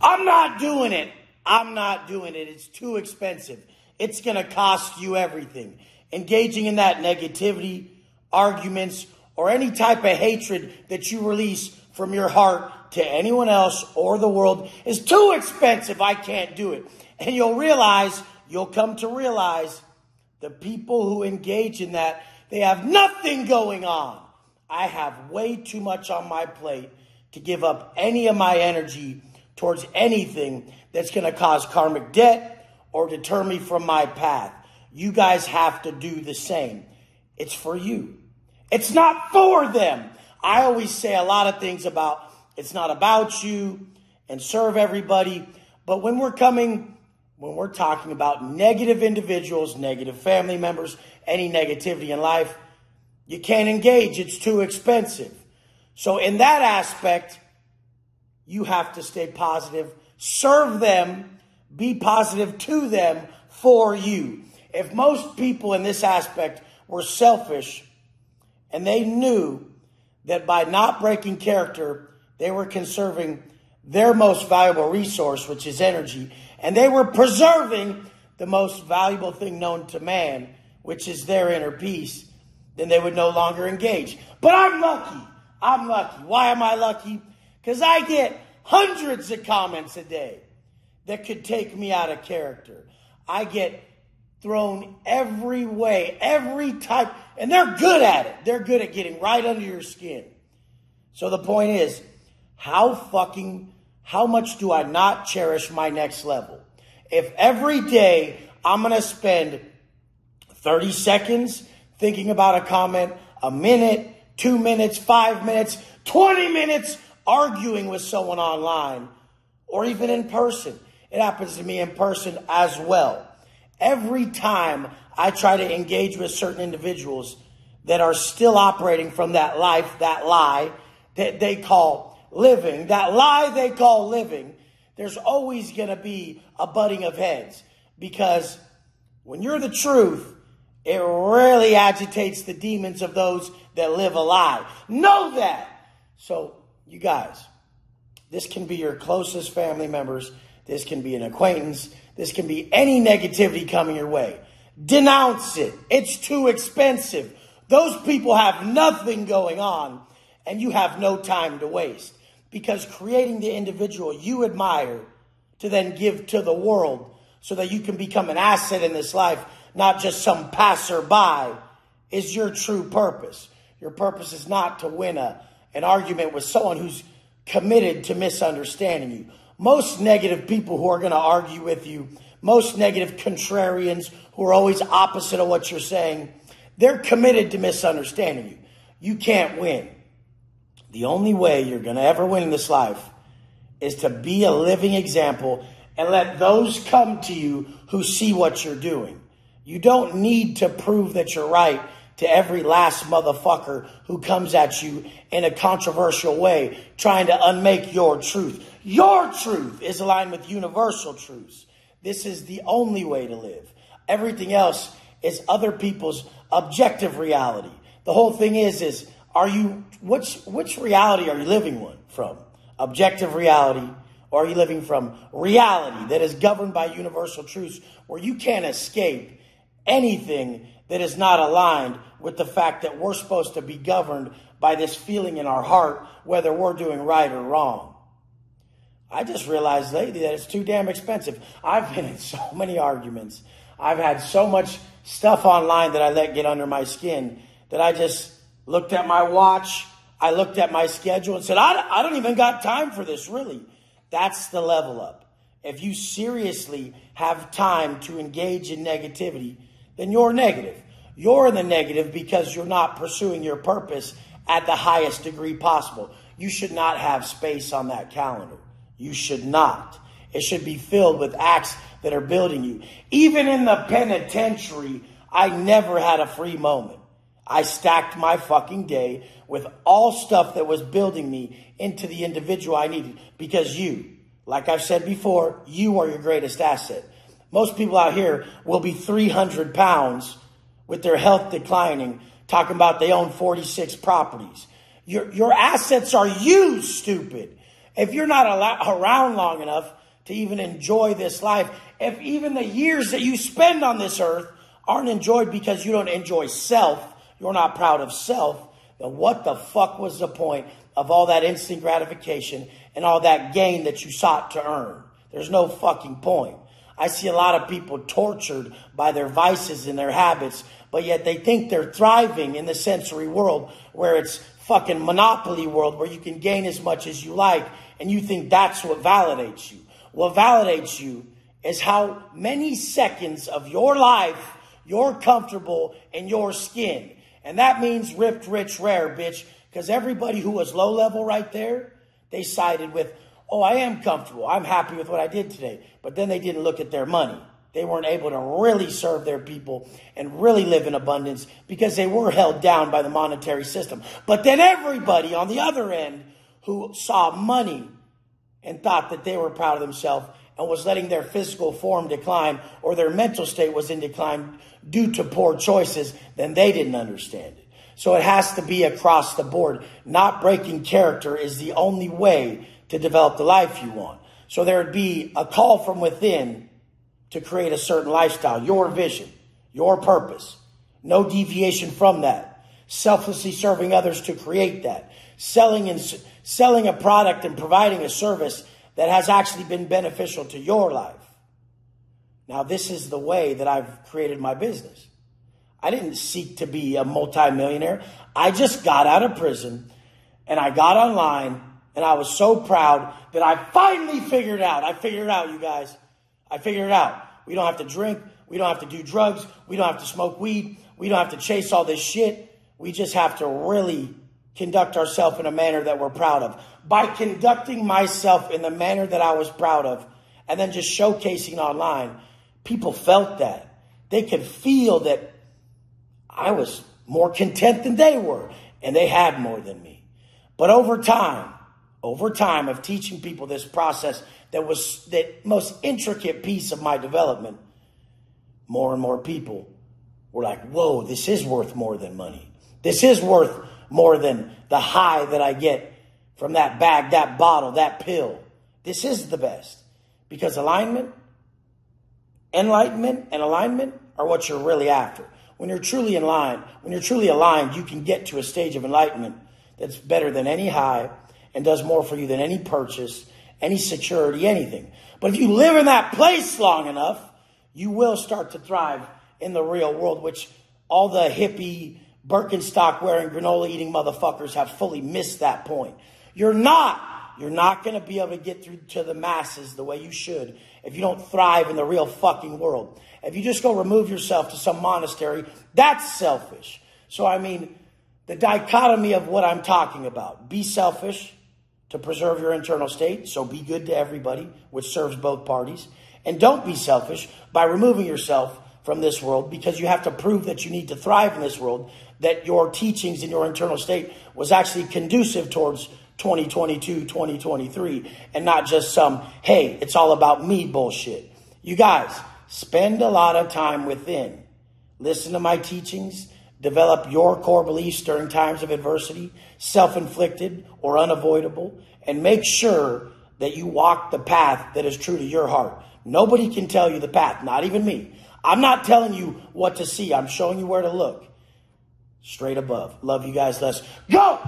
I'm not doing it. I'm not doing it. It's too expensive. It's going to cost you everything. Engaging in that negativity, arguments, or any type of hatred that you release from your heart to anyone else or the world is too expensive. I can't do it. And you'll come to realize the people who engage in that, they have nothing going on. I have way too much on my plate to give up any of my energy towards anything that's going to cause karmic debt or deter me from my path. You guys have to do the same. It's for you. It's not for them. I always say a lot of things about it's not about you and serve everybody. But when we're talking about negative individuals, negative family members, any negativity in life, you can't engage. It's too expensive. So in that aspect, you have to stay positive, serve them, be positive to them for you. If most people in this aspect were selfish and they knew that by not breaking character, they were conserving their most valuable resource, which is energy, and they were preserving the most valuable thing known to man, which is their inner peace, then they would no longer engage. But I'm lucky. I'm lucky. Why am I lucky? Because I get hundreds of comments a day that could take me out of character. I get thrown every way, every type, and they're good at it. They're good at getting right under your skin. So the point is, how much do I not cherish my next level? If every day I'm going to spend 30 seconds thinking about a comment, a minute, 2 minutes, 5 minutes, 20 minutes arguing with someone online or even in person. It happens to me in person as well. Every time I try to engage with certain individuals that are still operating from that life, that lie that they call living, there's always going to be a butting of heads, because when you're the truth, it really agitates the demons of those that live a lie. Know that. So you guys, this can be your closest family members. This can be an acquaintance. This can be any negativity coming your way. Denounce it. It's too expensive. Those people have nothing going on, and you have no time to waste, because creating the individual you admire to then give to the world so that you can become an asset in this life, not just some passerby, is your true purpose. Your purpose is not to win an argument with someone who's committed to misunderstanding you. Most negative people who are going to argue with you, most negative contrarians who are always opposite of what you're saying, they're committed to misunderstanding you. You can't win. The only way you're going to ever win in this life is to be a living example and let those come to you who see what you're doing. You don't need to prove that you're right to every last motherfucker who comes at you in a controversial way, trying to unmake your truth. Your truth is aligned with universal truths. This is the only way to live. Everything else is other people's objective reality. The whole thing is which reality are you living from? Objective reality, or are you living from reality that is governed by universal truths where you can't escape anything that is not aligned with the fact that we're supposed to be governed by this feeling in our heart, whether we're doing right or wrong? I just realized lately that it's too damn expensive. I've been in so many arguments. I've had so much stuff online that I let get under my skin that I just looked at my watch. I looked at my schedule and said, I don't even got time for this, really. That's the level up. If you seriously have time to engage in negativity, then you're negative. You're in the negative because you're not pursuing your purpose at the highest degree possible. You should not have space on that calendar. You should not. It should be filled with acts that are building you. Even in the penitentiary, I never had a free moment. I stacked my fucking day with all stuff that was building me into the individual I needed. Because you, like I've said before, you are your greatest asset. Most people out here will be 300 pounds with their health declining, talking about they own 46 properties. Your assets are you, stupid. If you're not around long enough to even enjoy this life. If even the years that you spend on this earth aren't enjoyed because you don't enjoy self, you're not proud of self, then what the fuck was the point of all that instant gratification and all that gain that you sought to earn? There's no fucking point. I see a lot of people tortured by their vices and their habits, but yet they think they're thriving in the sensory world where it's fucking monopoly world where you can gain as much as you like, and you think that's what validates you. What validates you is how many seconds of your life you're comfortable in your skin. And that means ripped, rich, rare, bitch. Because everybody who was low level right there, they sided with, oh, I am comfortable. I'm happy with what I did today. But then they didn't look at their money. They weren't able to really serve their people and really live in abundance because they were held down by the monetary system. But then everybody on the other end who saw money and thought that they were proud of themselves and was letting their physical form decline or their mental state was in decline due to poor choices, then they didn't understand it. So it has to be across the board. Not breaking character is the only way to develop the life you want. So there would be a call from within to create a certain lifestyle, your vision, your purpose. No deviation from that. Selflessly serving others to create that. Selling a product and providing a service that has actually been beneficial to your life. Now, this is the way that I've created my business. I didn't seek to be a multimillionaire. I just got out of prison and I got online and I was so proud that I finally figured it out. I figured it out, you guys. I figured it out. We don't have to drink. We don't have to do drugs. We don't have to smoke weed. We don't have to chase all this shit. We just have to really conduct ourselves in a manner that we're proud of. By conducting myself in the manner that I was proud of and then just showcasing online, people felt that. They could feel that I was more content than they were, and they had more than me. But over time of teaching people this process that was the most intricate piece of my development, more and more people were like, whoa, this is worth more than money. This is worth more than the high that I get from that bag, that bottle, that pill. This is the best. Because enlightenment, and alignment are what you're really after. When you're truly aligned, you can get to a stage of enlightenment that's better than any high and does more for you than any purchase, any security, anything. But if you live in that place long enough, you will start to thrive in the real world, which all the hippie, Birkenstock wearing, granola eating motherfuckers have fully missed that point. You're not going to be able to get through to the masses the way you should if you don't thrive in the real fucking world. If you just go remove yourself to some monastery, that's selfish. So, I mean, the dichotomy of what I'm talking about. Be selfish to preserve your internal state, so be good to everybody, which serves both parties. And don't be selfish by removing yourself from this world because you have to prove that you need to thrive in this world, that your teachings in your internal state was actually conducive towards 2022, 2023, and not just some, hey, it's all about me bullshit. You guys, spend a lot of time within. Listen to my teachings. Develop your core beliefs during times of adversity, self-inflicted or unavoidable, and make sure that you walk the path that is true to your heart. Nobody can tell you the path, not even me. I'm not telling you what to see. I'm showing you where to look. Straight above. Love you guys. Let's go!